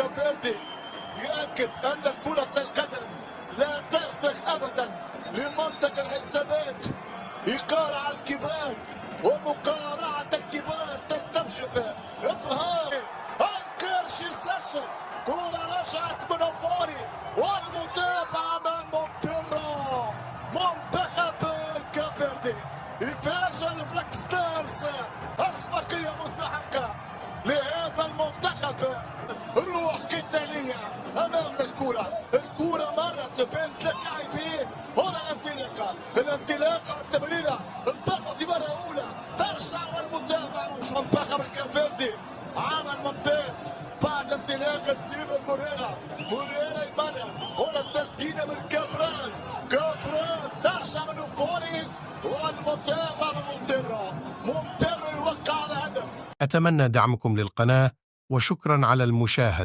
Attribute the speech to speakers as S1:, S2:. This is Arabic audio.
S1: كافيردي يؤكد أن كرة القدم لا ترتق أبدا لمنطقة الحسابات. يقارع الكبار ومقارعة الكبار تستنشق إظهار القرش السشر. كرة رجعت من أوفاري والمتابعة من مونتيرو. منتخب الكافيردي يفاجئ البلاك ستارز. أسبقية مستحقة لهذا المنتخب. روح قتالية أمام الكرة. الكرة مرت بين ثلاث لاعبين. هنا الانطلاقة والتمريرة. انطلقت في مرة أولى ترجع والمتابعة. منتخب الكافيردي عمل ممتاز بعد انطلاقة ستيفن موريرا يمرر. هنا التسديدة من كابرال ترجع من أوفوري والمتابعة من مونتيرو يوقع على هدف.
S2: أتمنى دعمكم للقناة وشكرا على المشاهدة.